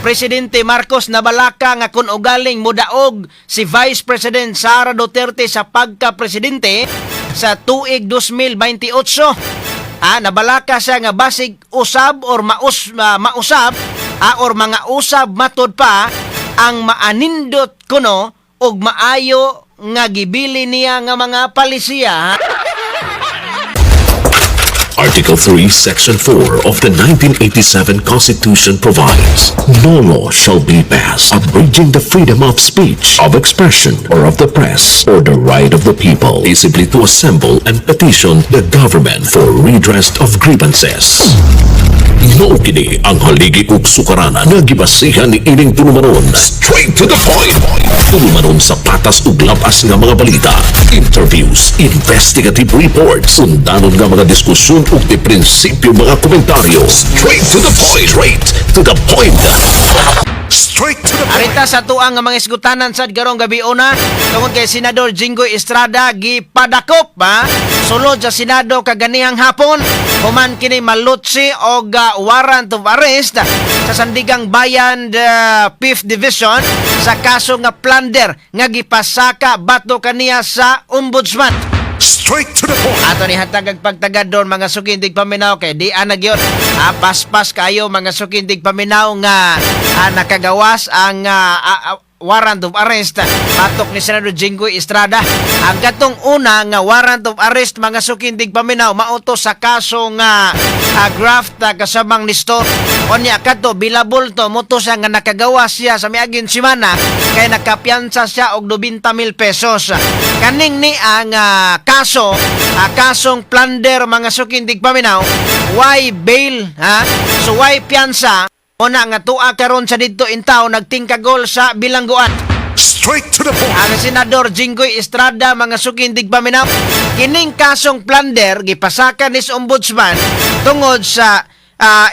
Presidente Marcos nabalaka nga kung ugaling mudaog si Vice President Sara Duterte sa pagka-presidente sa tuig 2028. Nabalaka siya nga basig usab or mausab or mga usab matud pa ang maanindot kuno og maayo nga gibili niya nga mga palisiya. Article 3, Section 4 of the 1987 Constitution provides, no law shall be passed abridging the freedom of speech, of expression, or of the press, or the right of the people peaceably to assemble and petition the government for redress of grievances. Mao kini ang haligi ug sukaranan nga gibasihan ni ining tulumanon. Straight to the point. Tulumanon sa patas ug lapas nga mga balita, interviews, investigative reports, undanon nga mga diskusyon ug di prinsipyo mga komentaryo. Straight to the point. Straight to the point. Straight to the point. Arita sa tuang nga mga isgutanan sad karong gabi una tungod kay Senador Jinggoy Estrada gipadakop sulod sa Senado kaganihang hapon human kini malutsi og warrant of arrest sa Sandigang Bayan 5th Division sa kaso nga plunder nga gipasaka bato kaniya sa ombudsman. Straight to the point. Ato ni hatag pagtagad doon mga sukindig paminaw kay di nagyod. Paspas kayo mga sukindig paminaw nga nakagawas ang warrant of arrest patok ni Senador Jinggoy Estrada. Ang katong una nga warrant of arrest mga sukindig paminaw mauto sa kaso nga graft kasamang ni store. Onya kato bilabol to moto siya nga nakagawas siya sa miaging simana kay nakapiyansa siya og 90,000 pesos. Kaning ni ang kaso kasong plunder mga sukindig paminaw why bail so why piyansa. Una nga tuwa karon sa didto in town nagtingkagol sa bilangguan. Straight to the point. Ang Senador Jinggoy Estrada mga sukindig paminaw kining kasong plunder gipasakan ni ombudsman tungod sa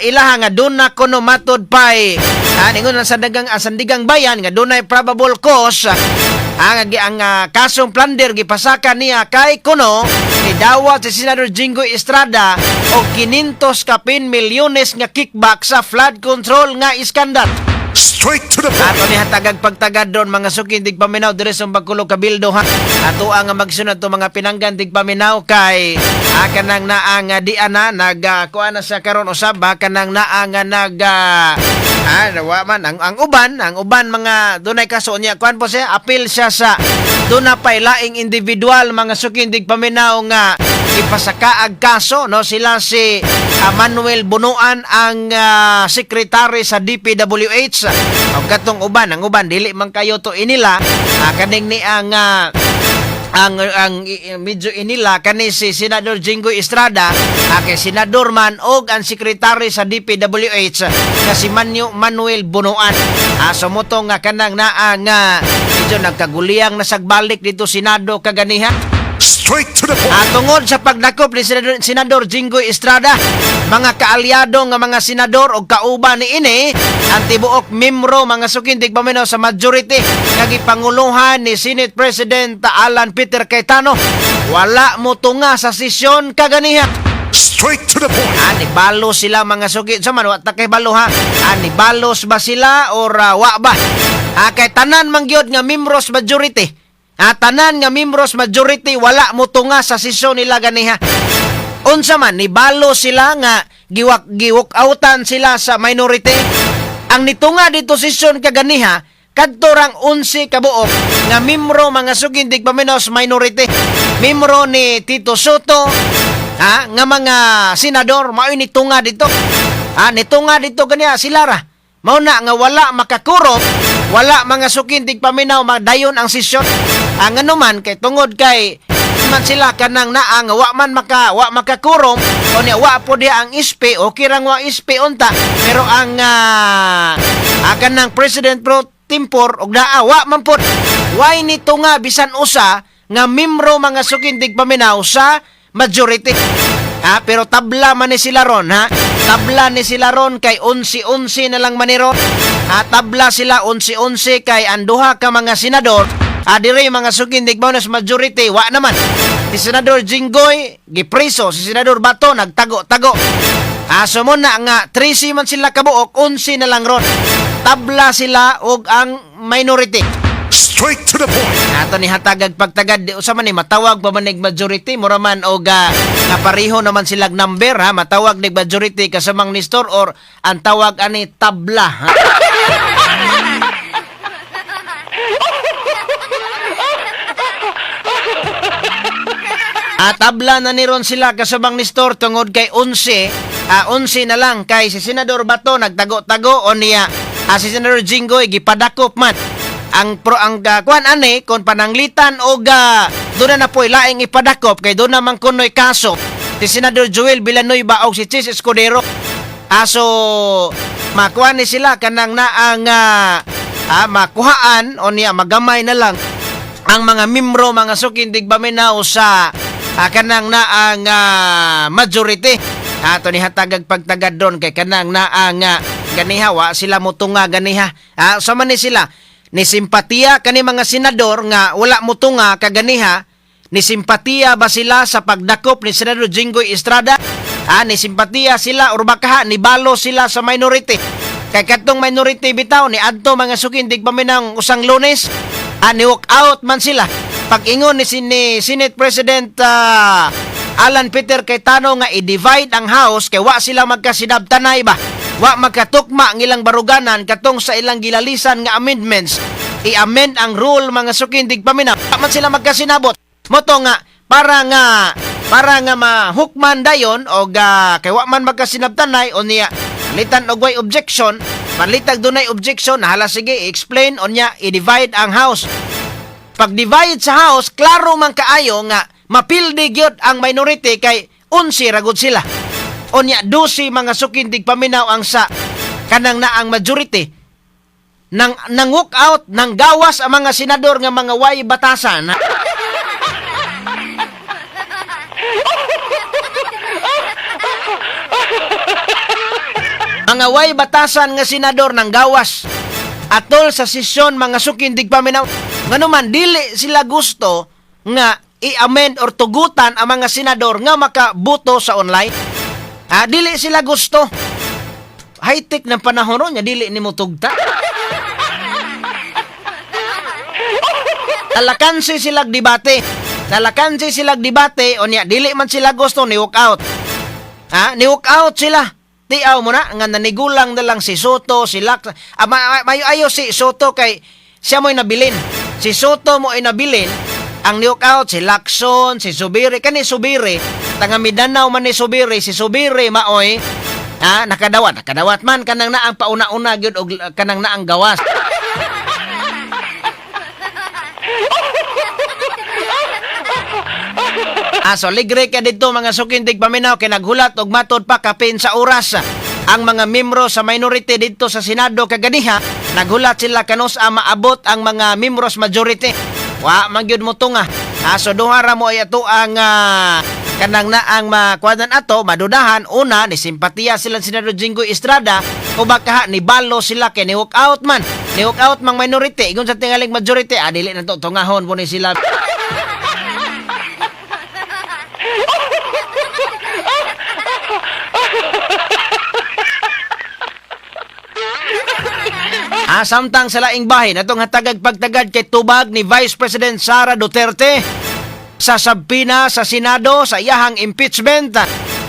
ilaha nga duna kuno matod pay ningon sa Sandigang Bayan nga dunay probable cause ang kasong plunder gipasakan niya kay kuno nidawat si Senador Jinggoy Estrada og 500 milyones nga kickback sa flood control nga iskandal. Straight to the point. Ato ni hatagag pagtagad doon mga sukindig paminaw dire sa Bacolod Cabildo ato ang magsunod to mga pinanggan dig paminaw kay kanang naang diana kuana sa karon usab kanang naang man ang uban mga dunay kaso niya kuan po siya appeal siya sa duna pay laing individual mga sukindig paminaw nga ipasakaag kaso no sila si Manuel Bunuan ang secretary sa DPWH o katong ang uban dili man kayo to inila kaning ni ang medyo inila kani si Senador Jinggoy Estrada kay senador man og ang sekretary sa DPWH nga si Manuel Bunuan sumoto nga kanang naa nga medyo nagkaguliyang nasagbalik dito Senado kaganiha. Straight to the point. Tungod sa pagdakop ni Senador Jinggoy Estrada, mga kaalyado nga mga senador o kauban ni ini, ang tibuok membro mga sukindig paminaw sa majority, nagipanguluhan ni Senate President Alan Peter Cayetano, wala mo tunga sa sesyon kaganiha. Straight to the point. Nibalos sila mga sugid. Sa man, wata kay balo nibalos ba sila or wa ba? Kay tanan mangyod nga membros majority. Tanan nga membros majority wala mo tunga sa sesyon nila ganiha. Unsa man nibalo sila nga giwak outan sila sa minority. Ang nitunga dito sesyon kaganiha kadtorang 11 kabuok nga membro mga sugindig paminaw sa minority. Membro ni Tito Soto nga mga senador mao nitunga dito. Nitunga dito ganiha sila ra. Mao na nga wala makakurop, wala mga sukindig paminaw magdayon ang sesyon. Ang anuman kay tungod kay man sila kanang naang wa makakurong o niya wa po dia ang ispe o kirang wa ispe unta pero ang kanang President Pro Tempore og wa man pod why nito nga bisan usa nga membro mga sukindig paminaw sa majority. Pero tabla man ni sila ron tabla ni sila ron kay 11-11 na lang maniron. Tabla sila 11-11 kay anduha ka mga senador. Dire mga sugindig bonus majority wa naman. Si Senador Jinggoy gipriso, si Senador Bato nagtago-tago. Sumuna nga 13 man sila kabuok, 11 na lang ron. tabla sila og ang minority. Straight to the point. Ato ni hatagag pagtagad di usa man ni matawag pa man nig majority mura man og nga pareho naman silag number ha, matawag nig majority kasamang Nestor or ang tawag ani tabla ha. Tabla na ni ron sila kasabang Nestor tungod kay 11 na lang kay si Senador Bato nagtago-tago o niya si Senador Jinggoy gipadakop man ang kuan ani kon pananglitan og doon na po'y laing ipadakop kay doon naman kunoy kaso si Senador Joel Villanueva og si Chis Escudero. So makuha ni sila kanang naang makuhaan o niya magamay na lang ang mga membro mga sukindig baminaw sa kanang naang majority. Ato ni hatagag pagtagad doon kay kanang naang ganiha wa sila mutunga ganiha. Sa man ni sila ni simpatiya kani mga senador nga wala mutunga kaganiha, ni simpatiya ba sila sa pagdakop ni Senador Jinggoy Estrada? Ni simpatiya sila or baka ni balo sila sa minority. Kay katong minority bitaw ni adto mga sukindig paminang usang Lunes, ni walk out man sila. Pag-ingon ni Senate President Alan Peter Cayetano nga i-divide ang House kay wa sila magkasidabtanay ba? Wa magkatukma ang ilang baruganan katong sa ilang gilalisan nga amendments. I-amend ang rule mga sukindig paminaw. Man sila magkasinabot. Moto nga para nga mahukman dayon o kay wa man magkasinabtanay o niya litan og way objection, manlitag dunay objection, hala sige i-explain o niya i-divide ang House. Pag-divide sa House, klaro man kaayo nga mapildi gyud ang minority kay 11 ragod sila. O niya 12 mga sukindig paminaw ang sa kanang naang majority nang walk out nang gawas ang mga senador nga mga way batasan. Mga way batasan nga senador nang gawas atol sa sesyon mga sukindig paminaw. Nganuman dili sila gusto nga i-amend or tugutan ang mga senador nga makabuto sa online. Dili sila gusto. High-tech ng panahon ron, dili ni mo tugta. Talakansi silag debate. O niya, dili man sila gusto ni walk out. Ni walk out sila. Tiaw mo na, nga nanigulang na lang si Soto, si Lac. Mayo si Soto kay siya mo'y nabilin. Si Soto mo'y nabilin. Ang ni walk out, si Lacson, si Subiri. Kani Subiri, tanga Mindanao man ni Subiri. Si Subiri maoy, nakadawat man kanang naang pauna-una gyud og kanang naang gawas. So ligre ka dito mga sukindig paminaw kay naghulat og matod pa kapin sa oras ang mga membro sa minority dito sa Senado kaganiha, naghulat sila kanus maabot ang mga membros majority. Wa man gyud mo tunga. So duha ra mo ay ato ang kanang naang makuwanan ato madudahan. Una, ni simpatiya sila Senador Jinggoy Estrada o baka ni balo sila kay ni walk out man. Ni walk out mang minority. Igon sa tingaling majority, dili na to tungahon po ni sila. Samtang sa laing bahin atong hatagag pagtagad kay tubag ni Vice President Sara Duterte sa sabpina sa Senado sa iyahang impeachment.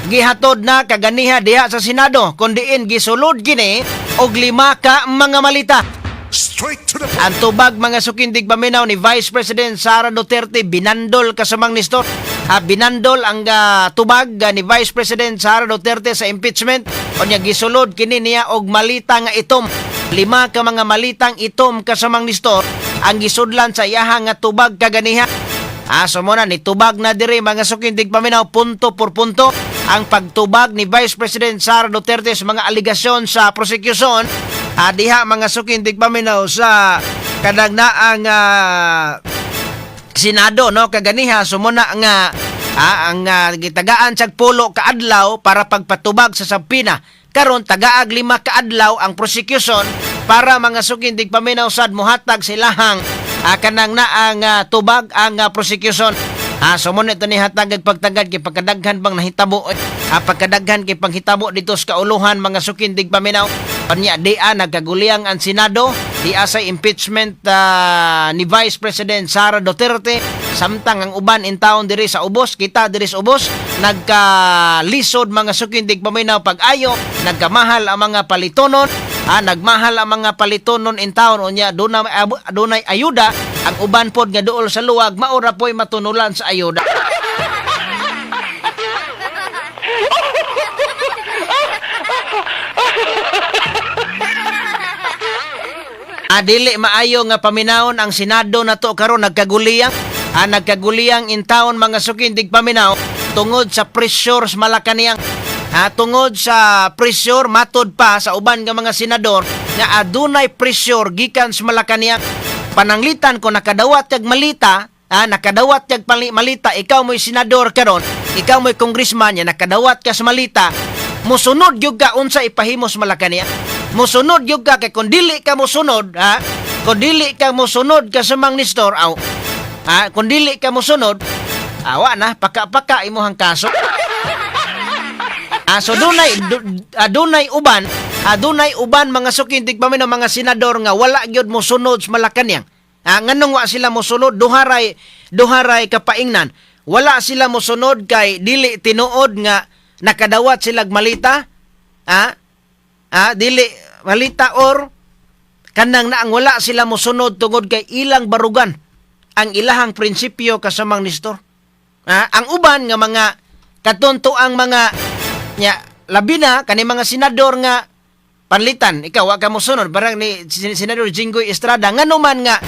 Gihatod na kaganiha diha sa Senado kundiin gisulod gini og 5 ka mga malita. Straight to the point. Ang tubag mga sukindig paminaw ni Vice President Sara Duterte binandol kasamang Nestor. Binandol ang tubag ni Vice President Sara Duterte sa impeachment o niya gisulod kini niya og malita nga itom. 5 ka mga malitang itom kasamang Nestor ang gisudlan sa iyahang nga tubag kaganiha. So muna ni tubag na diri mga sukindig paminaw punto por punto ang pagtubag ni Vice President Sara Duterte sa mga aligasyon sa prosecution. Diha mga sukindig paminaw sa kadagnaang Senado no kaganiha sumuna nga ang gitagaan sa pulo ka adlaw para pagpatubag sa sabpina. Karon tagaag 5 ka adlaw ang prosecution para mga sukindig paminaw sad muhatag silahang kanang naang tubag ang prosecution. Sumuna ito ni hatagag pagtagad kay pagkadaghan bang nahitabo pagkadaghan kay panghitabo dito sa kauluhan mga sukindig paminaw. Kanya dia nagkaguliyang ang Senado, dia sa impeachment ni Vice President Sara Duterte, samtang ang uban in town diri sa ubos, kita diri sa ubos, nagkalisod mga sukindig paminaw pag-ayo, nagkamahal ang mga palitonon, nagmahal ang mga palitonon in town, unya dunay ayuda, ang uban pod nga duol sa luwag, maura po'y matunulan sa ayuda. Dili maayo nga paminawon ang Senado na to karon nagkaguliyang nagkaguliyang in town mga sukindig paminaw tungod sa pressure sa Malacañang tungod sa pressure matod pa sa uban nga mga senador nga adunay pressure gikan sa Malacañang. Pananglitan ko nakadawat kag malita nakadawat kag malita, ikaw mo'y senador karon, ikaw mo'y congressman ya nakadawat ka sa malita, musunod gyud ka unsa ipahimo sa Malacañang. Musunod gyud ka kay kung dili ka musunod, kung dili ka musunod ka sa Mang Nestor, kung dili ka musunod, awa na paka imuhang kaso. So dunay uban mga sukintig pa mga senador nga wala gyud musunod sa Malacañang. Nganong wa sila musunod, duharay kapaingnan. Wala sila musunod kay dili tinuod nga nakadawat sila malita. Dili malita or kanang na ang wala sila musunod tungod kay ilang barugan ang ilahang prinsipyo kasamang Nestor. Ang uban nga mga katuntuang mga labi na kani mga senador nga panlitan, ikaw wa ka musunod parang ni Senador Jinggoy Estrada nganuman nga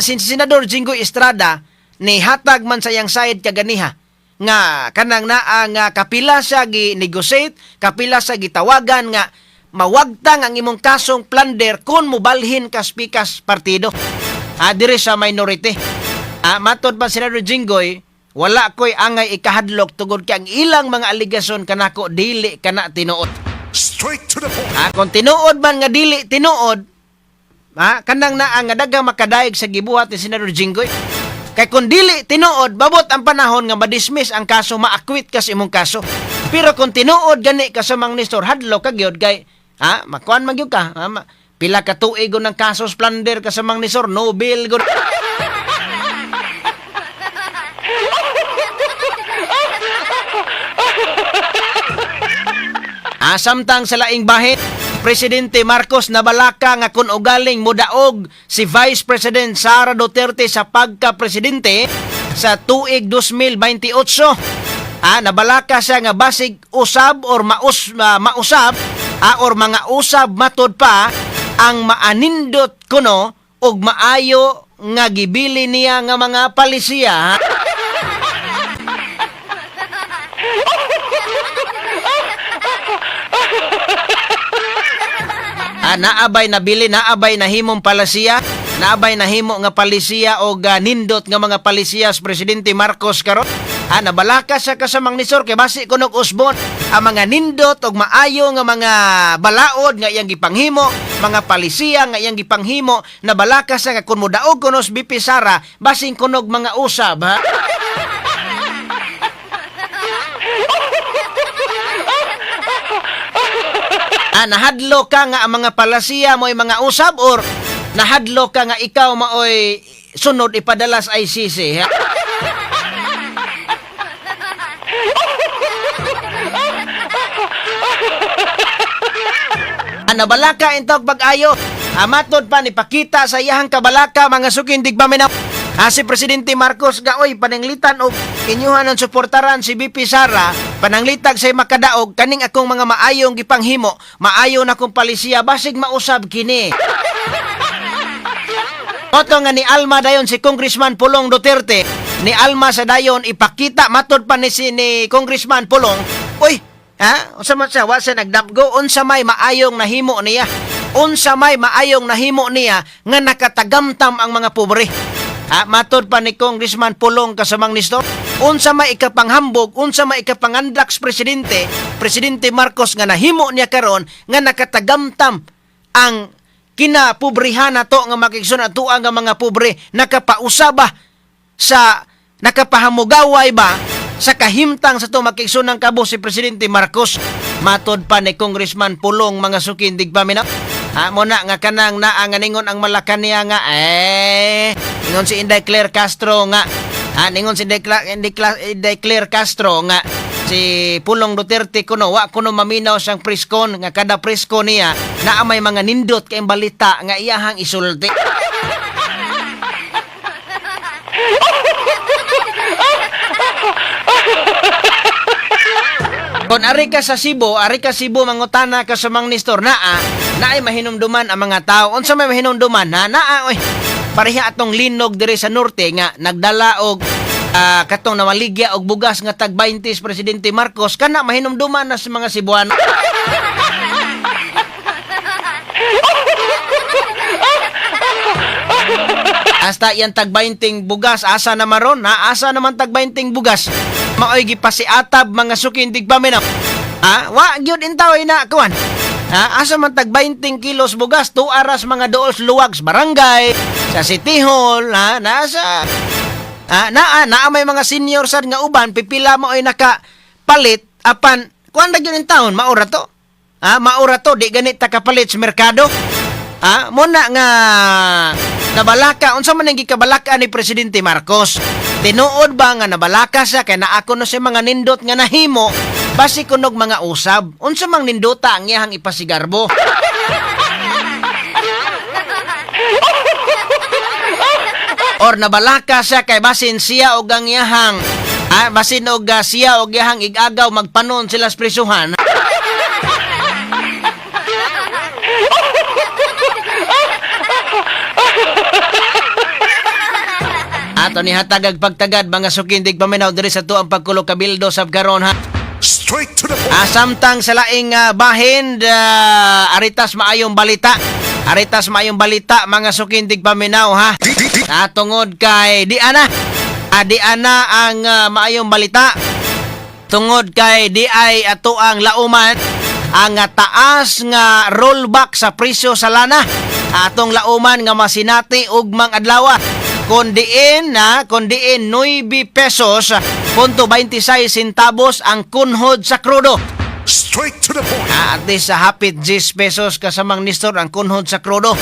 si Senador Jinggoy Estrada ni hatag man sa yang side kaganiha nga kanang naa nga kapila sa gi-negotiate, kapila sa gitawagan nga mawagtang ang imong kasong plunder kung mubalhin ka spikas partido. Diri sa minority. Matod pa Senador Jinggoy, wala ko'y angay ikahadlok tungod kay ang ilang mga aligasyon kanako dili kana tinuod. Straight to the point. Kung tinuod man nga dili tinuod, kanang naa nga daghang makadaig sa gibuhat ni Senador Jinggoy. Kay kung dili tinuod, babot ang panahon nga ma-dismiss ang kaso, ma-acquit ka sa imong kaso. Pero kung tinuod gani ka sa Mang Nestor, hadlok ka gyud kay makuan man gyud ka. Pila ka tuig ng kaso plunder ka sa Mang Nestor, no bail gyud. Samtang sa laing bahin, Presidente Marcos nabalaka nga kung ugaling mudaog si Vice President Sara Duterte sa pagka-presidente sa tuig 2028. Nabalaka siya nga basig usab or mausab or mga usab matod pa ang maanindot kuno og maayo nga gibili niya nga mga palisiya. Naabay nabili, naabay nahimong palisiya, naabay nahimo nga palisiya o nindot nga mga palisiya sa Presidente Marcos karon. Nabalaka sa kasamang Nestor kay basi kunog usbon ang mga nindot og maayo nga mga balaod nga iyang gipanghimo, mga palisiya nga iyang gipanghimo, nabalaka sa nga kun modaog kuno sa BP Sara basing kunog mga usab nahadlo ka nga ang mga palasiya mo'y mga usab or nahadlo ka nga ikaw maoy sunod ipadala sa ICC. Nabalaka intog pag-ayo. Matod pa ni pakita sa iyahang kabalaka mga sukindig paminaw. Si Presidente Marcos ga oy pananglitan og inyuhan ang suportaran si BP Sara, pananglitag say makadaog kaning akong mga maayong gipanghimo, maayo na kong palisiya basig mausab kini. Oto nga ni Alma dayon si Congressman Pulong Duterte, ni Alma sa dayon ipakita matod pa ni Congressman Pulong, oy, unsa man siya wa siya nagdapgo, unsa may maayong nahimo niya, unsa may maayong nahimo niya nga nakatagamtam ang mga pobre. Matod pa ni Congressman Pulong kasamang Nestor, unsa may ikapanghambog, unsa may ikapangandak sa Presidente Marcos nga nahimo niya karon nga nakatagamtam ang kinapobrihan nato nga makigsun ato nga mga pobre, nakapausaba sa nakapahamugaway ba sa kahimtang sa to makigsun ng kabo si Presidente Marcos. matod pa ni Congressman Pulong mga sukin digpaminaw. Muna nga kanang naanganingon ang Malacanang nga ingon si Inday Claire Castro nga ningon si Inday Claire Castro nga si Pulong Duterte kuno wa kuno maminaw siyang preskon nga kada presko niya naa may mga nindot kay balita nga iyahang isulti. Kung ari ka sa Cebu mangutana ka sa Mang Nestor naay mahinumduman ang mga tao. Unsa may mahinumduman naa oy. Pareha atong linog diri sa norte nga nagdala og katong nawaligya og bugas nga tag 20 Presidente Marcos kana mahinumduman na sa mga Cebuano. Hasta yan tag 20 bugas asa na maron asa naman tag 20 bugas maoy gipasiatab mga sukin digpaminaw. Wa gyud intaw ina kuan. Asa man tag 20 kilos bugas 2 aras mga duos luwags barangay sa City Hall nasa naa may mga senior sad nga uban pipila mo ay nakapalit apan kuan ra gyud in taon maura to. Maura to di ganit ta kapalit sa merkado. Muna nga nabalaka unsa man ang gikabalaka ni Presidente Marcos. Tinuod ba nga nabalaka siya kay naako no si mga nindot nga nahimo basi kunog mga usab. Unsa mang nindota ang iyahang ipasigarbo. Or nabalaka siya kay basin siya og ang iyahang basin og siya og iyahang igagaw magpanon sila sa prisuhan. Ato ni hatagag pagtagad mga sukindig paminaw diri sa tuang pagkulo kabildo sab karon Straight to the point. Samtang sa laing bahin aritas maayong balita. Aritas maayong balita mga sukindig paminaw tungod kay di ana ang maayong balita. Tungod kay di ay ato ang lauman ang taas nga rollback sa presyo sa lana. Atong lauman nga masinati ugmang adlaw. Kundiin 9 pesos punto 26 centavos ang kunhod sa krudo. Straight to the point. At least sa hapit 10 pesos kasamang Nestor ang kunhod sa krudo.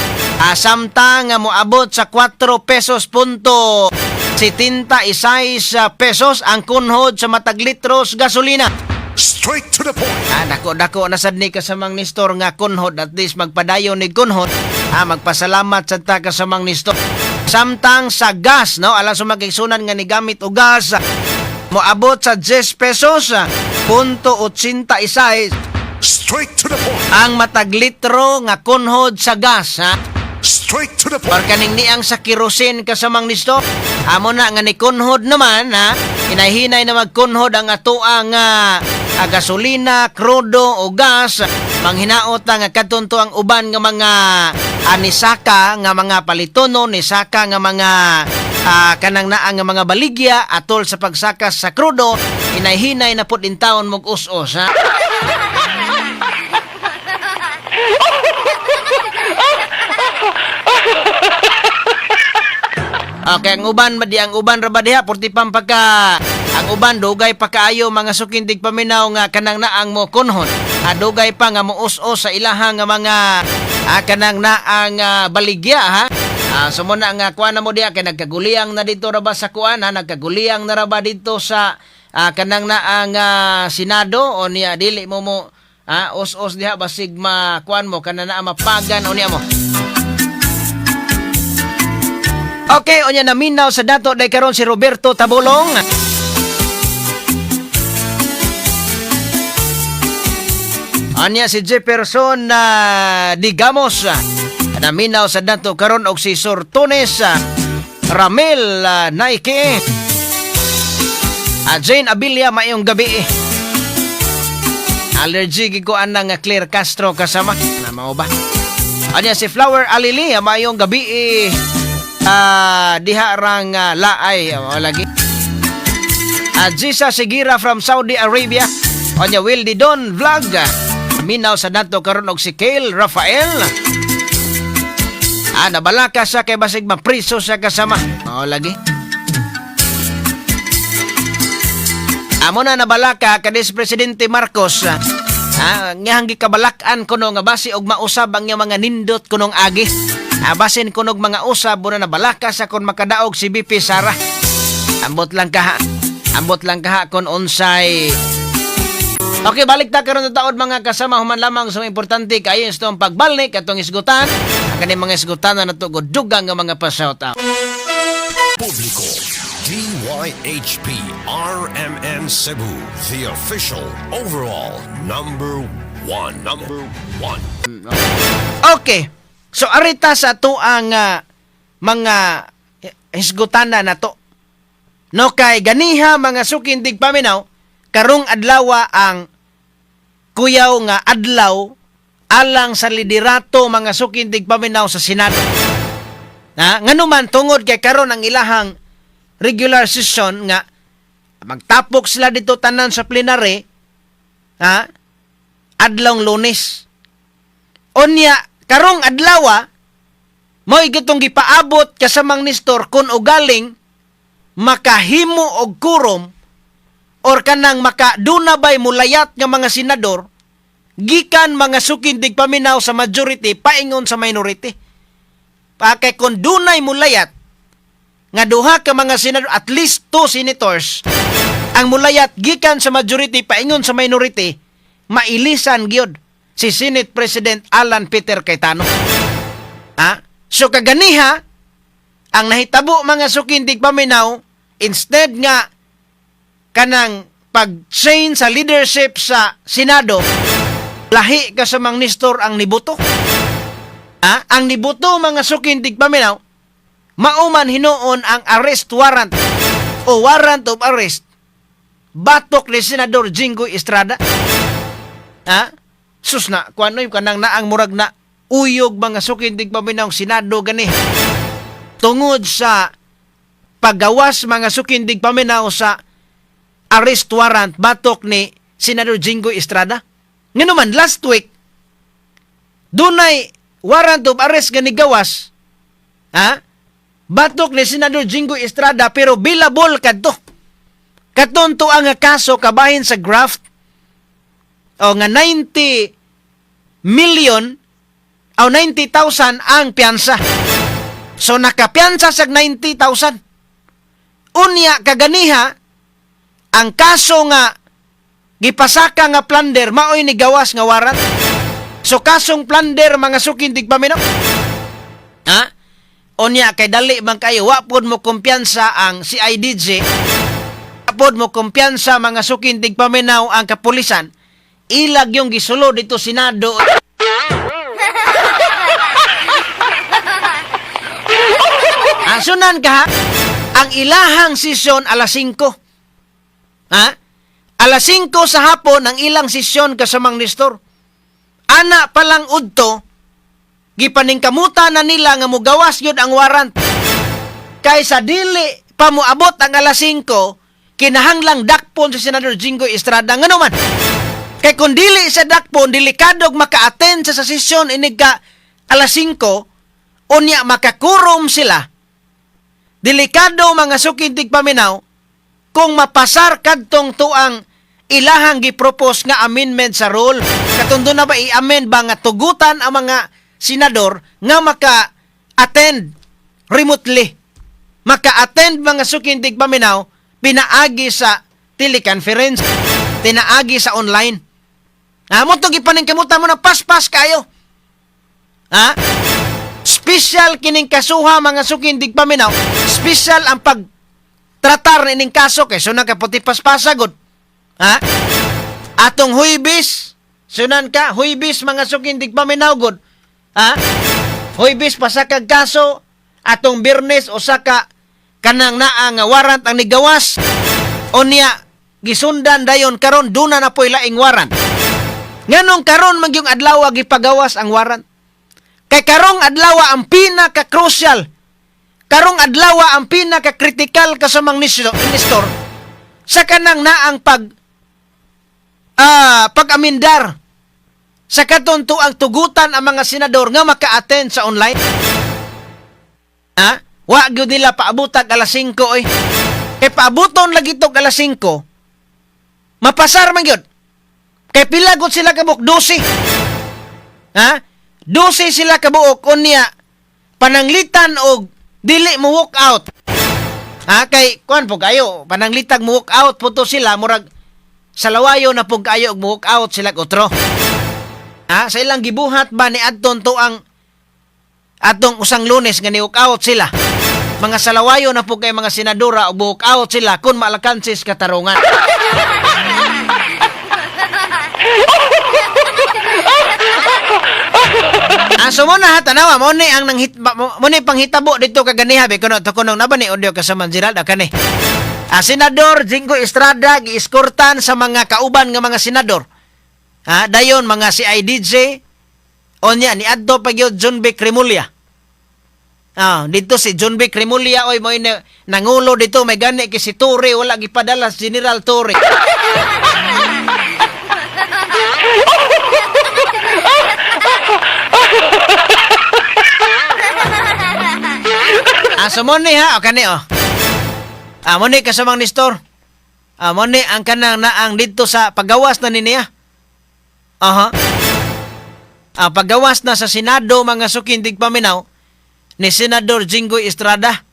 Samtang nga moabot sa 4 pesos punto 76 pesos ang kunhod sa matag litros gasolina. Straight to the point. Dako na sad ni kasamang Nestor nga kunhod at least magpadayon ni kunhod. Magpasalamat sa ta kasamang Nestor. Samtang sa gas, alang sumagigsunan nga ni gamit o gas, moabot sa 10 pesos, punto 86. Straight to the point. Ang matag litro nga kunhod sa gas, Straight to the point. Parkaning niang sa kerosene kasamang Nestor. Amo na nga ni kunhod naman, hinahinay na magkunhod ang atoang gasolina, krudo o gas. Manghinaot nga kadtunto ang uban nga mga nisaka nga mga palitono, nisaka nga mga kanang naa nga mga baligya atol sa pagsakas sa krudo. Hinahinay na pud in taon mog us-us. Okay, ang uban ra ba diha porti pagka ang uban dugay pa kaayo mga sukindig paminaw nga kanang naang mo kunhon. Dugay pa nga muus-os sa ilahang nga mga kanang naang baligya sumuna nga kuan na mo diha kay nagkaguliyang na dito ra ba sa kuan nagkaguliyang na ra ba dito sa kanang naang Senado o niya dili mo os-os diha basig ma kuan mo kana naa mapagan o niya mo. Okay, onya naminaw sa dato day karon si Roberto Tabulong. Anya si Jefferson Digamos. Naminaw sa dato karon og si Sortones Ramel Naike. Jane Abilia mayong gabi. Allergy ko anang Claire Castro kasama. Mao ba? Anya si Flower Alili mayong gabi. Diha rang laay lagi. Jisa Sigira from Saudi Arabia. Onya Will Didon Vlog. Minaw sa nato karon og si Kale Rafael. Nabalaka sa kay basig mapriso sa kasama. Lagi. Amo na nabalaka kadis Presidente Marcos Ngahang gikabalakan kuno nga basi og mausab ang iyang mga nindot kunong agi. Basin kunog mga usab muna na balakas akon makadaog si BP Sara. Ambot lang kaha kon unsay. Okay, balik ta karon taod mga kasama, human lamang sa importante kayo itong pagbalik atong isgutan. Ang kaning mga isgutan na natugo dugang nga mga pa-shout out. Publiko, DYHP RMN Cebu, the official overall number one. Okay. So arita sa tuang mga hisgutana na to. No kay ganiha mga sukindig paminaw, karong adlaw ang kuyaw nga adlaw alang sa liderato mga sukindig paminaw sa Senado. Nganuman tungod kay karon ang ilahang regular session nga magtapok sila dito tanan sa plenary adlawng Lunes. Onya karong adlaw mo'y gitong gipaabot kasamang Nestor kung ugaling makahimo og kurom or kanang makadunabay mulayat nga mga senador gikan mga sukindig paminaw sa majority paingon sa minority. Kay kung dunay mulayat nga duha ka mga senador, at least 2 senators, ang mulayat gikan sa majority paingon sa minority, mailisan gyud si Senate President Alan Peter Cayetano. So kaganiha, ang nahitabo mga sukindig paminaw, instead nga kanang pag-change sa leadership sa Senado, lahi ka sa mang Nestor ang nibuto. Ang nibuto mga sukindig paminaw, mauman hinuon ang arrest warrant o warrant of arrest batok ni Senador Jinggoy Estrada. Sus na, kuano yung kanang naang murag na uyog mga sukindig paminaw Senado gani. Tungod sa paggawas mga sukindig paminaw sa arrest warrant batok ni Senador Jinggoy Estrada. Nganuman, last week, dunay warrant of arrest gani gawas, batok ni Senador Jinggoy Estrada, pero bilabol kadto. Katonto ang kaso kabahin sa graft, o nga 90 million o 90,000 ang piyansa. So nakapiyansa sa 90,000. Unya kaganiha ang kaso nga gipasaka nga plunder maoy ni gawas nga warrant. So kasong plunder mga sukindig paminaw. Unya kay dali man kayo wa pod mo kumpiyansa ang CIDG. Wa pod mo kumpiyansa mga sukindig paminaw ang kapulisan. Ilag yung gisulo dito Senado. Sunan ka, ang ilahang sesyon alas 5. Alas 5 sa hapon ang ilang sesyon kasamang Nestor. Ana palang udto, gipaningkamuta na nila nga mugawas yun ang warrant. Kaysa dili pa moabot ang alas 5, kinahanglang dakpon si Senador Jinggoy Estrada. Nga naman, kay kung dili sa dakpon, delikadog maka-attend sa sesyon inig ka alas 5, unya makakurom sila. Delikado mga sukindig paminaw kung mapasar kadtong tuang ilahang gipropose nga amendment sa rule. Katundo na ba i-amend ba nga tugutan ang mga senador nga maka-attend remotely. Maka-attend mga sukindig paminaw pinaagi sa teleconference, pinaagi sa online. Mo itong ipaningkamutan mo na pas-pas kayo. Special kining kasuha mga sukindig paminaw. Special ang pagtratar ining kaso kay sunan ka puti paspasagod. Atong Huwebes, sunan ka Huwebes mga sukindig paminaw god. Huwebes pasakag kaso, atong Biyernes usa ka kanang naang warrant ang nigawas. Unya gisundan dayon karon duna na poy laing warrant. Nganong karon man gyung adlaw gipagawas ang warrant. Kay karong adlaw ang pinaka-crucial, karong adlaw ang pinaka-critical kasamang Nestor sa kanang naang pag-amendar sa katonto ang tugutan ang mga senador nga maka-attend sa online. Wa gyud nila paabutag alas 5 oy. Kay paabuton lagi to alas 5. Mapasar man gyud. Kay pilagot sila kabuok 12. Ha? 12 sila kabuok unya pananglitan og dili mo walk out. Ha, kay kuan po kayo, pananglitag mo walk out po to sila murag sa lawayo na po kayo og mo walk out sila utro. Ha, sa ilang gibuhat ba ni adton to ang atong usang Lunes nga ni walk out sila. Mga salawayo na po kay mga senadora og walk out sila kun malakansis katarungan. So muna ha, tanawa, mo ni ang mo ni panghitabo dito kaganiha be kuno to kunong nabani audio kasama Gerald kani. Senador Jinggoy Estrada giiskortan sa mga kauban nga mga senador. Ha, dayon mga si IDJ onya ni adto pa gyud John B. Cremulya. Dito si John B. Cremulya oy mo nangulo dito may gani kay si Torre wala gipadala si General Torre. So mo ni ha, o kani o. Mo ni kasamang Nestor. Mo ni ang kanang naang dito sa paggawas na niya. Paggawas na sa Senado mga sukindig paminaw ni Senador Jinggoy Estrada.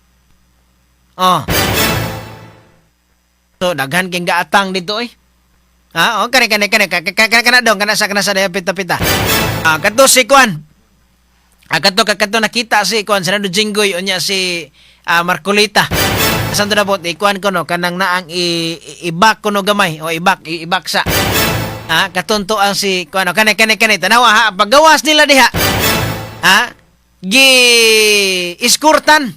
So daghan king gaatang dito eh. Kani dong kana sa daya pita-pita. Kadto si Kwan. Kadto nakita si Kwan Senador Jinggoy unya si Marcolita. Santo na po ikuan ko no kanang naang ibak ko no gamay o ibak sa. Katunto ang si Kwan kani tanawa ha paggawas nila diha. Iskurtan.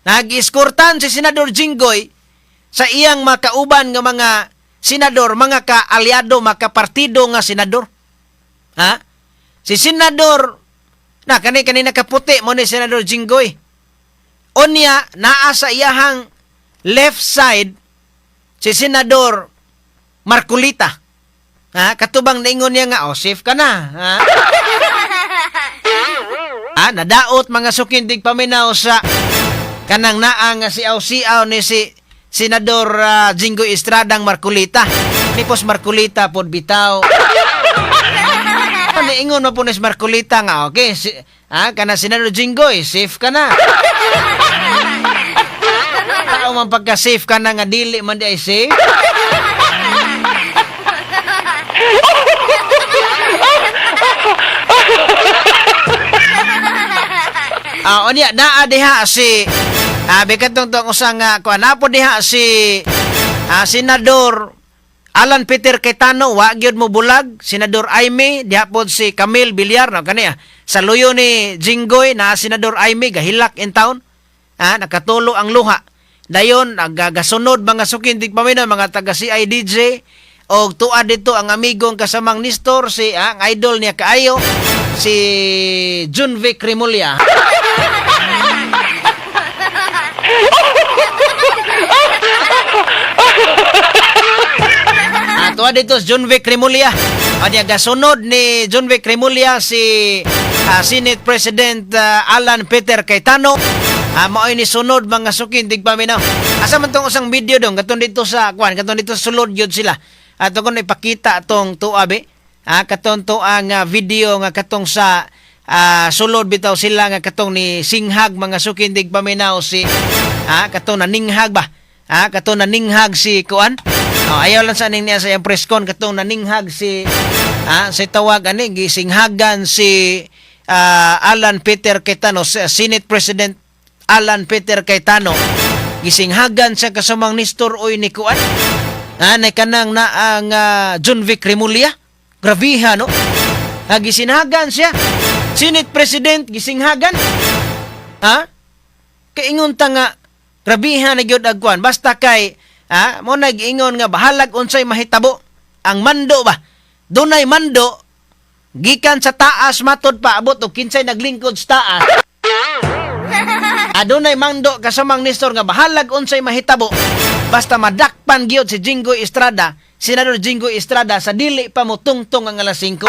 Nag-iskurtan si Senador Jinggoy sa iyang makauban nga mga senador, mga ka-aliado, mga partido nga senador. Si Senador kanina kaputi mo ni Senador Jinggoy. Onya naa sa iyahang left side si Senador Marcolita. Katubang naingon niya nga safe ka na. Nadaot mga sukindig paminaw sa kanang naang siaw-siaw ni si Senador Jinggoy Estradang Marcolita. Nipos Marcolita pod bitaw. Naingon mo po ni Marcolita nga, okay? Kana Senador Jinggoy, safe ka na. Man pagka-safe ka na nga dili man di ay safe. Onya naa diha si bekatong tong usang kuan apo diha si Senador Alan Peter Cayetano wa gyud mo bulag, Senador Aimee diha pod si Camille Villar no kaniya. Sa luyo ni Jinggoy na Senador Aimee gahilak in town. Nakatulo ang luha. Dayon nagagasunod mga sukindig pamina mga taga CIDJ og tuad dito ang amigong kasamang Nestor si ang idol niya kaayo si John V. Cremulya. Tuwa dito si John V. Cremulya. Gasunod ni John V. Cremulya si Senate President Alan Peter Cayetano. Maoy ni sunod mga sukindig paminaw. Asa man tong usang video dong katon dito sa katon dito sa sulod yun sila. Ato ko ipakita atong tuabe. Katon to ang video nga katong sa sulod bitaw sila nga katong ni singhag mga sukindig paminaw si katong naninghag ba. Katong naninghag si kuan. Ayaw lang sa niya sa yung press con katong naninghag si sa tawag gisinghagan si Alan Peter Cayetano, Senate President Alan Peter Cayetano. Gisinghagan sa kasamang Nestor oy ni kuan. Na kanang na ang John V. Cremulya. Grabiha no. Gisinhagan siya. Senate President gisinghagan. Kaingon ta nga grabiha na gyud agkuan basta kay mo nag-ingon nga bahalag unsay mahitabo ang mando ba dunay mando gikan sa taas matod pa abot og kinsay naglingkod sa taas. Dunay mando kasamang Nestor nga bahalag unsay mahitabo basta madakpan gyud si Jinggoy Estrada, Senador Jinggoy Estrada sa dili pa mo tungtong ang alas 5.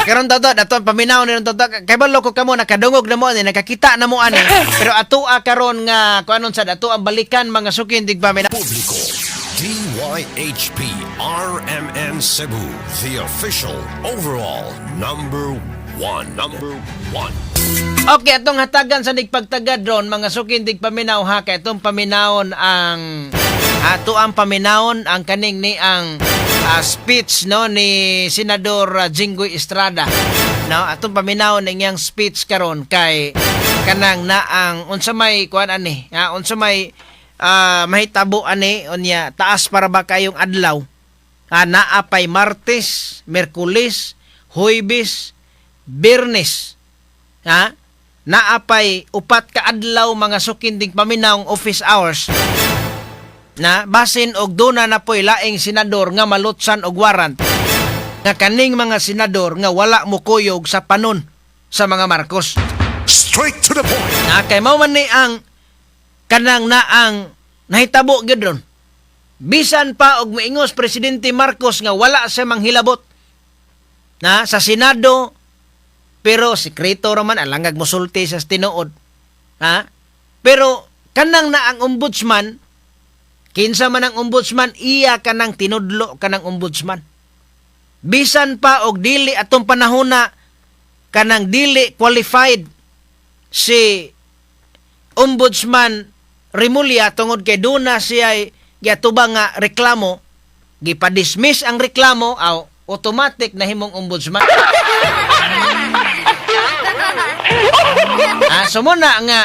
Karon karon toto dato paminaw ni toto kay balo ko kamo nakadungog na mo ani nakakita na mo ani pero atua karon nga kuanon sa dato ang balikan mga sukin dig paminaw. Publico, DYHP RMN Cebu, the official overall number one. Okay, atong hatagan sa nigpagtagad ron mga sukin dig paminaw ha kay atong paminawon ang ato ang paminawon ang kaning ni ang speech no ni Senador Jinggoy Estrada no atong paminawon ang iyang speech karon kay kanang na ang unsa may kuan ani unsa may mahitabo ani unya taas para ba kayong adlaw naa pay Martes, Miyerkules, Huwebes, Biyernes naapay upat ka adlaw mga sukinding paminawong office hours na basin og duna na po'y laing senador nga malutsan og warrant nga kaning mga senador nga wala mo kuyog sa panon sa mga Marcos. Straight to the point. Kay mao man ni ang kanang naang nahitabo gyud ron. Bisan pa og moingos Presidente Marcos nga wala sa manghilabot na sa Senado pero sekreto raman alangag mosulti sa tinuod. Pero kanang na ang ombudsman kinsa man ang ombudsman iya kanang tinudlo kanang ombudsman. Bisan pa og dili atong panahona kanang dili qualified si ombudsman Remulla tungod kay duna siya giatubang nga reklamo gipadismiss ang reklamo automatic na himong ombudsman. Sumuna nga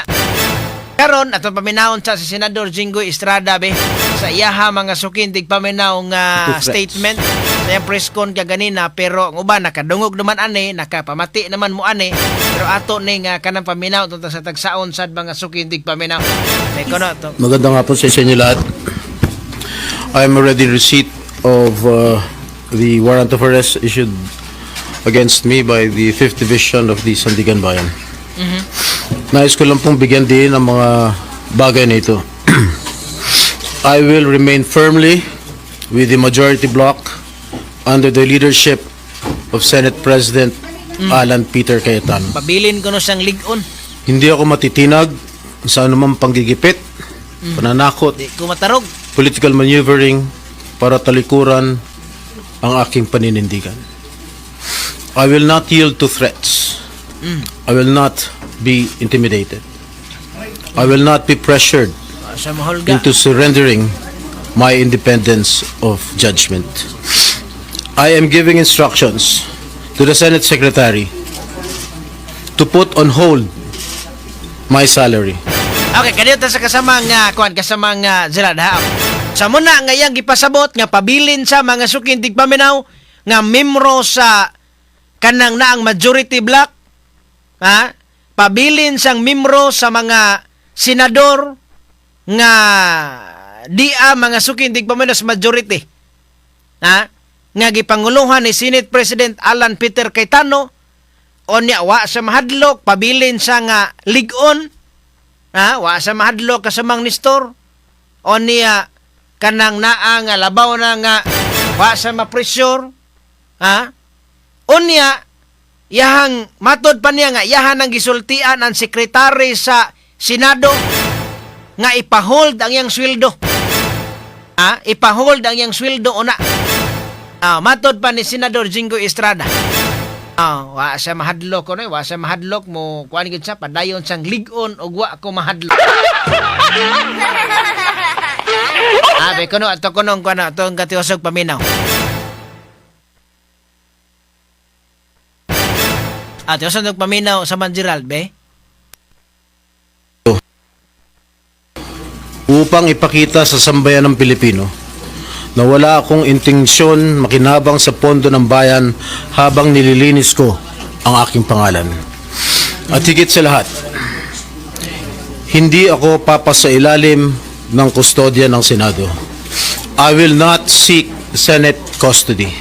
karon atong paminawon sa si Senador Jinggoy Estrada sa iyaha mga sukintig paminaw nga statement sa press con kaganina pero ang uban nakadungog naman ani nakapamati naman mo ani pero ato ni nga kanang paminaw tungod sa tagsaon sad mga sukintig paminaw may kono to. Magandang hapon sa inyo lahat. I'm already receipt of the warrant of arrest issued against me by the 5th Division of the Sandigan Bayan. Nais ko lang pong bigyan din ang mga bagay na ito. I will remain firmly with the majority bloc under the leadership of Senate President Alan Peter Cayetano. Pabilin ko no siyang ligon. Hindi ako matitinag sa anumang panggigipit, pananakot, Di ko matarog. political maneuvering para talikuran ang aking paninindigan. I will not yield to threats. I will not be intimidated. I will not be pressured Sa mahulga. into surrendering my independence of judgment. I am giving instructions to the Senate Secretary to put on hold my salary. Okay, kanito sa kasamang kasamang Gerald ha. Sa muna nga iyang gipasabot nga pabilin sa mga sukintig paminaw nga membro sa kanang naang majority bloc pabilin sang membro sa mga senador nga mga sukintig paminaw sa majority nga gipanguluhan ni Senate President Alan Peter Cayetano onya wa sa mahadlok pabilin sa nga ligon wa sa mahadlok kasamang Nestor onya kanang naang labaw na nga wa sa ma-pressure unya yahang matod pa niya nga yahan ang gisultian ang sekretary sa Senado nga ipahold ang iyang sweldo ipahold ang iyang sweldo una matod pa ni Senador Jinggoy Estrada wa sa mahadlok ko wa sa mahadlok mo kuan gid sa padayon sang ligon og wa ko mahadlok be kuno ato kunong kuan ato ang katiosog paminaw tiosog paminaw sa Gerald be upang ipakita sa sambayan ng Pilipino na wala akong intensyon makinabang sa pondo ng bayan habang nililinis ko ang aking pangalan. At higit sa lahat, hindi ako papasa ilalim ng kustodya ng Senado. I will not seek Senate custody.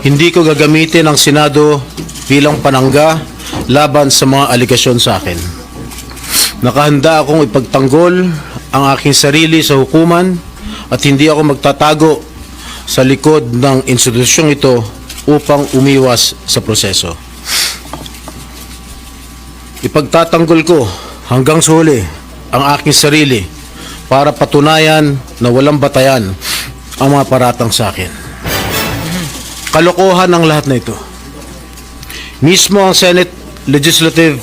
Hindi ko gagamitin ang Senado bilang panangga laban sa mga aligasyon sa akin. Nakahanda akong ipagtanggol ang aking sarili sa hukuman at hindi ako magtatago sa likod ng institusyong ito upang umiwas sa proseso. Ipagtatanggol ko hanggang sa huli ang aking sarili para patunayan na walang batayan ang mga paratang sa akin. Kalokohan ang lahat na ito. Mismo ang Senate Legislative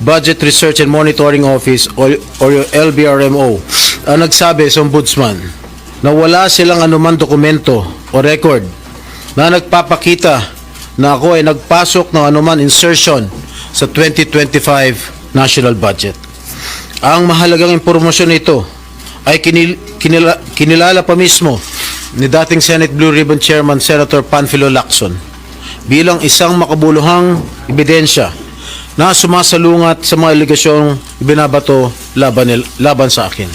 Budget Research and Monitoring Office or yung LBRMO ang nagsabi sa ombudsman na wala silang anuman dokumento o record na nagpapakita na ako ay nagpasok ng anuman insertion sa 2025 national budget. Ang mahalagang impormasyon nito ay kinilala pa mismo ni dating Senate Blue Ribbon Chairman Senator Panfilo Lacson bilang isang makabuluhang ebidensya na sumasalungat sa mga aligasyong binabato laban sa akin.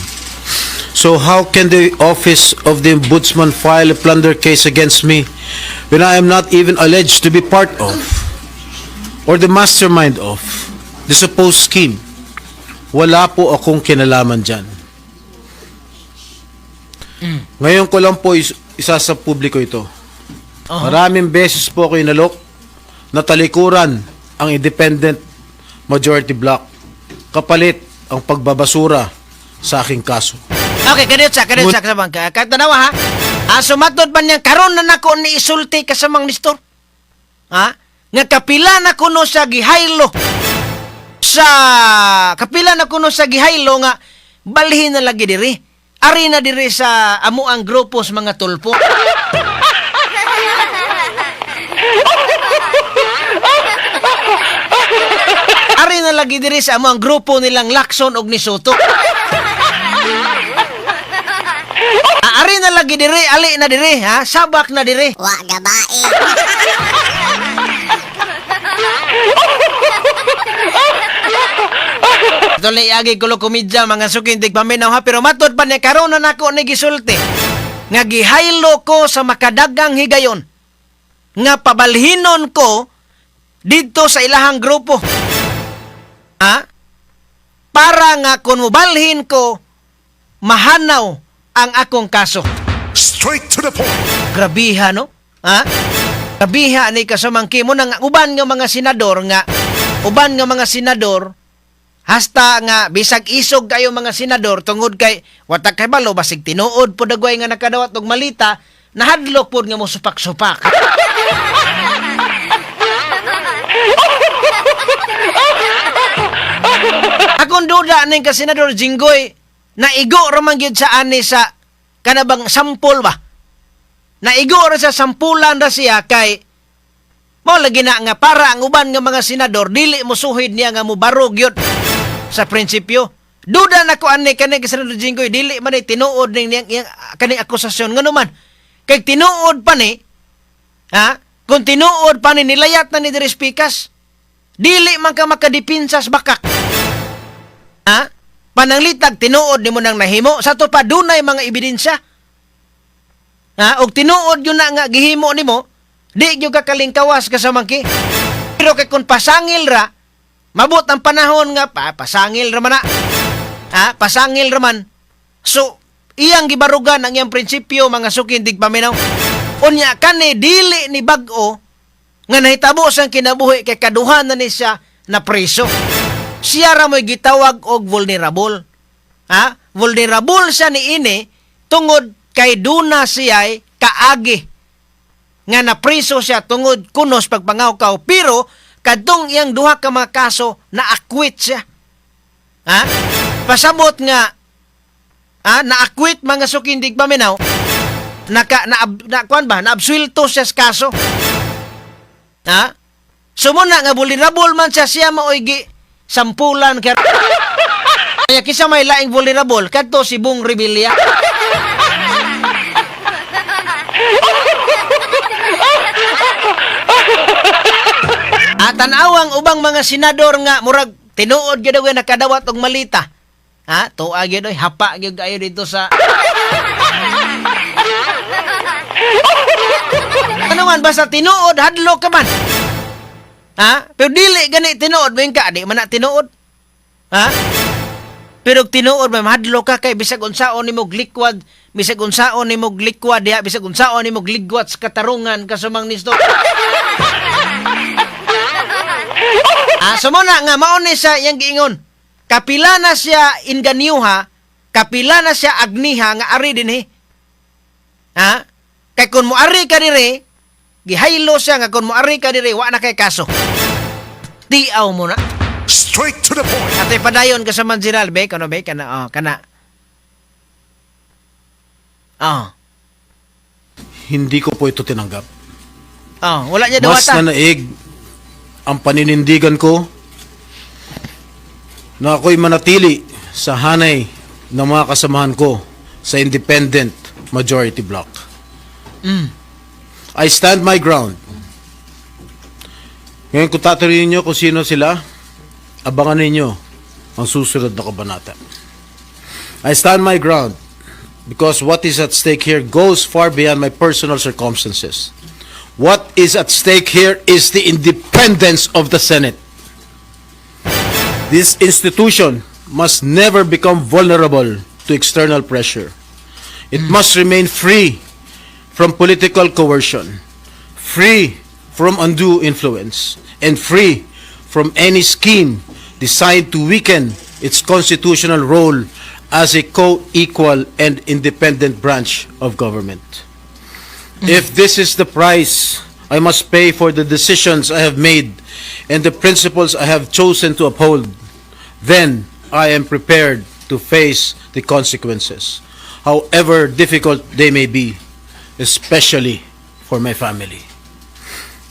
So how can the Office of the Ombudsman file a plunder case against me when I am not even alleged to be part of or the mastermind of the supposed scheme? Wala po akong kinalaman dyan. Ngayon ko lang po isa sa publiko ito. Maraming beses po ako inalok na talikuran ang independent majority block kapalit ang pagbabasura sa aking kaso. Okay, kadiyot sa kasabang ka. Katanawa ha. Sumatod pa niya, karon na nako ni isulti kasamang nistor. Ha? Nga kapila na kuno sa gihaylo. Kapila na kuno sa gihaylo nga balhin na lagi diri. Ari na diri sa amo ang grupos mga tulpo. Ari na lagi diri sa amo ang grupo nilang Lacson og ni Soto. Ari na lagi diri, ali na diri, ha? Sabak na diri. Wa gabae. Tuloy agi kulo komedya mga sukintig paminaw ha, pero matod pa niya karon na nako ni gisulti. Nga gihaylo ko sa makadagang higayon. Nga pabalhinon ko dito sa ilahang grupo. Ha? Para nga kung mubalhin ko, mahanaw ang akong kaso. Straight to the point. Grabiha, no? Ha? Grabiha ni kasamangki mo nang uban nga mga senador, hasta nga bisag isog kayo mga senador tungod kay watak kay balo basig tinuod po dagway nga nakadawat og malita, nahadlok pod nga mo supak-supak. Akong duda ning ka Senador Jinggoy, naigo raman gyud sa ani sa kanabang sampol ba? Naigo ra sa sampulan ra siya kay mo lagi na nga para ang uban nga mga senador dili mo suhid niya nga mo barog yun sa prinsipyo. Duda na ko ani kanang ka Senador Jinggoy dili man ay tinuod ning kaning akusasyon nganuman. Kay tinuod pa ni kung tinuod pa ni nilayat na ni Diri Spikas, dili man ka makadipinsas bakak. Pananglitag tinuod nimo nang nahimo sa to pa dunay mga ebidensya. Og tinuod yun na nga gihimo nimo, di gyud ka kalingkawas ka sa mangki. Pero kay kung pasangil ra, mabot ang panahon nga pasangil ra man na. Pasangil ra man. So iyang gibarugan ang iyang prinsipyo mga sukindig paminaw. Unya kani dili ni bag-o nga nahitabo sang kinabuhi kay kaduhan na ni siya na preso. Siya ra mo'y gitawag og vulnerable. Vulnerable siya ni ini tungod kay duna siya'y kaagi nga napriso siya tungod kunos pagpangawkaw, pero kadtong iyang duha ka mga kaso na-acquit siya. Pasabot nga na-acquit mga sukindig paminaw, na-absuelto siya sa kaso. Sumuna nga vulnerable man siya maoy sampulan kaya kisa may laing vulnerable kadto si Bong Revilla. Tanawang ubang mga senador nga murag tinuod gyud nga nakadawat og malita. Tuwa gyud hapa gyud kayo dito sa ano man basta tinuod hadlok ka man. Pero dili gani tinuod mo ka, di man na tinuod. Pero tinuod mo, mahadlo ka kay bisag unsaon ni mog likwad, bisag unsaon ni mog likwad, bisag unsaon ni mog ligwat sa katarungan kasumang nisto. Sumuna nga mauni sa yang giingon. Kapila na siya inganyuha, kapila na siya agniha nga ari dinhi. Kay kun moari ka diri, gihaylo siya nga kun moari ka diri wa na kay kaso. Tiaw mo na. Straight to the point. Ate padayon ka sa Manzinal, be, kana be, kana, kana. Hindi ko po ito tinanggap. Wala niya Mas dawata. nanaig ang paninindigan ko na ako'y manatili sa hanay ng mga kasamahan ko sa independent majority bloc. I stand my ground. Ngayon kung tatanungin niyo kung sino sila, abangan ninyo ang susunod na kabanata. I stand my ground because what is at stake here goes far beyond my personal circumstances. What is at stake here is the independence of the Senate. This institution must never become vulnerable to external pressure. It must remain free from political coercion, free from undue influence, and free from any scheme designed to weaken its constitutional role as a co-equal and independent branch of government. If this is the price I must pay for the decisions I have made and the principles I have chosen to uphold, then I am prepared to face the consequences, however difficult they may be, especially for my family.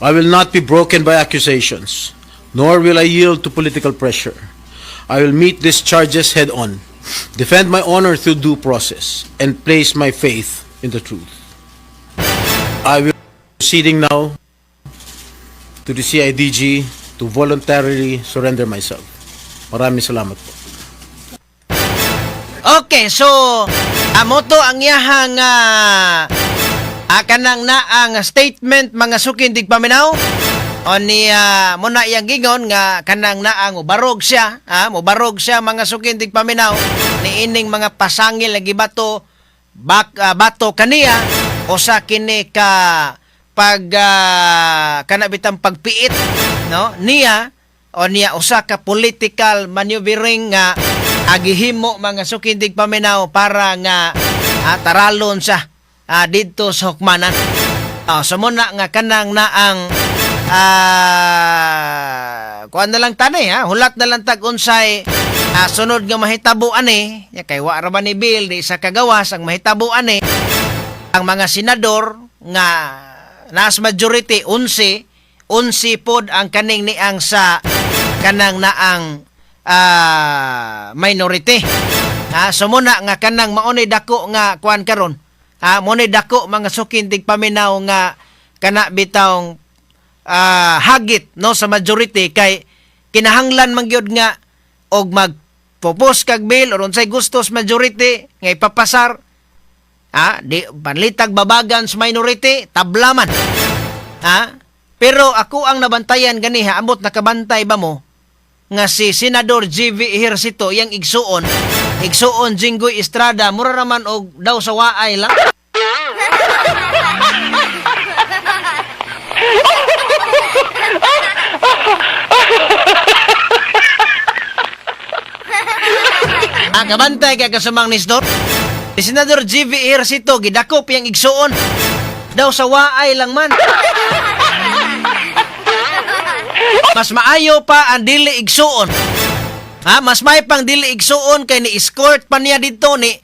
I will not be broken by accusations, nor will I yield to political pressure. I will meet these charges head on, defend my honor through due process, and place my faith in the truth. I will be proceeding now to the CIDG to voluntarily surrender myself. Maraming salamat po. Okay, so amo to ang iyahang kanang naang statement mga sukin dig paminaw. O ni mo na iyang gingon nga kanang naang mubarog siya, mubarog siya mga sukin dig paminaw ni ining mga pasangil lagi bato bato kaniya o sa kini ka pag kanabitang pagpiit no niya o niya usa ka political maneuvering nga agihimo mga sukindig paminaw para nga taralon sa didto sa hukmanan. So muna nga kanang naang kuan na lang tani hulat na lang tag unsay sunod nga mahitabo ani kay wa ra ba ni bill di sa kagawas ang mahitabo ani ang mga senador nga nas majority 11 pod ang kaning niang sa kanang naang minority. So muna nga kanang maunay dako nga kuan karon. Maunay dako mga sukindig paminaw nga kana bitawng hagit no sa majority kay kinahanglan man gyud nga og magpropose kag bill or unsay gustos majority nga ipapasar. Di panlitag babagan sa minority tablaman. Pero ako ang nabantayan ganiha amot nakabantay ba mo nga si Senador G.V. Ejercito yang igsuon Jinggoy Estrada mura raman og daw sa waay lang. Kabantay kay kasumang nisdot. Si Senador G.V. Ejercito gidakop yang igsuon daw sa waay lang man. Mas maayo pa ang dili igsuon. Mas may pang dili igsuon kay ni escort pa niya dito ni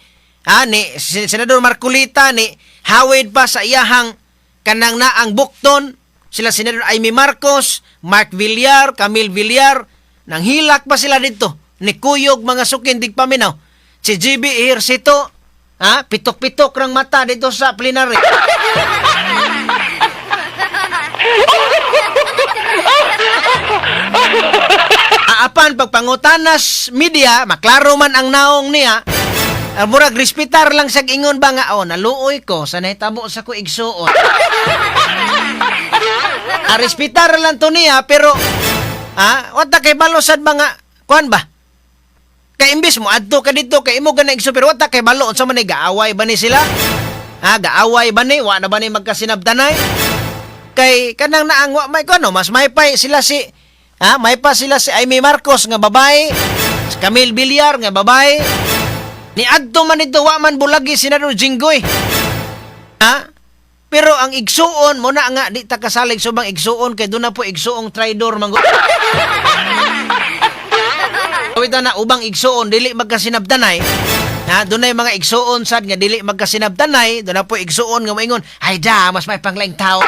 Senador Marcolita ni hawid pa sa iyahang kanang naang bukton sila Senador Amy Marcos, Mark Villar, Camille Villar nang hilak pa sila dito ni kuyog mga sukindig paminaw. Si GB Ejercito pitok-pitok rang mata dito sa plenary. Apan pagpangutanas media, maklaro man ang naong niya, murag respetar lang sa ingon ba nga, naluoy ko, sa nahitabo sa ko igsuon. Respetar lang to niya, pero, wata kay balosad mga, kuan ba? Kay imbis mo, adto ka dito, kay imo ganang igsuon, pero wata kay balo, sa man gaaway ba ni sila? Gaaway ba ni? Wa na ba ni magkasinabtanay? Kay kanang naangwa may kuno mas may pay sila si May pa sila si Amy Marcos nga babae, si Camille Villar nga babae. Ni adto man ito wa man bulagi Senador Jinggoy. Pero ang igsuon mo na nga di ta kasalig subang igsuon kay doon na po igsuong traidor man. Kawita na ubang igsuon dili magkasinabtanay. Doon na mga igsuon sad nga dili magkasinabtanay, doon na po igsuon nga moingon, ay da mas may panglaing tao.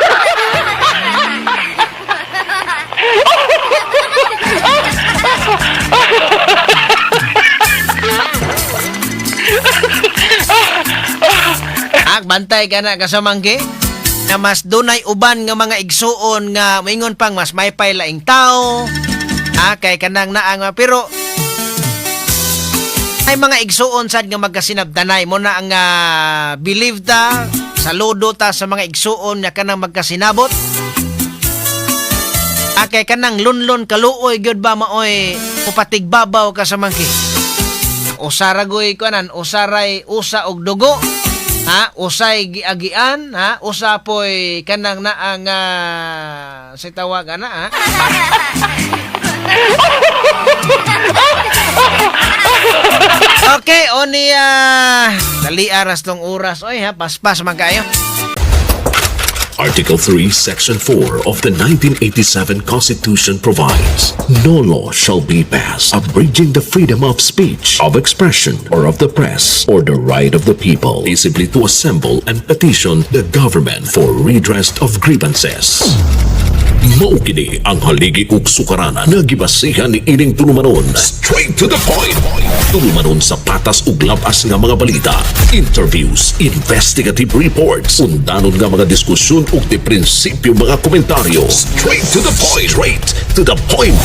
Bantay ka na kasamangki na mas dunay uban nga mga igsuon nga moingon pang mas may paylaing tao. Kay kanang naang pero ay mga igsuon sad nga magkasinabtanay mo na ang believe ta, saludo ta sa mga igsuon nga kanang magkasinabot. Kay kanang lunlon kaluoy gyud ba maoy upatigbabaw kasamangki. Usaragoy kanan, usaray usa og dugo. Usay giagian, usa poy kanang naang sa tawag ana, Okay, oni dali aras tong oras oy paspas man kayo. Article 3, Section 4 of the 1987 Constitution provides, no law shall be passed abridging the freedom of speech, of expression, or of the press, or the right of the people peaceably to assemble and petition the government for redress of grievances. Maukini ang haligi ug sukaranan nga gibasihan ni ining tulumanon. Straight to the point. Tulumanon sa patas ug labas nga mga balita, interviews, investigative reports, undanon nga mga diskusyon ug di prinsipyo mga komentaryo. Straight to the point. Straight to the point.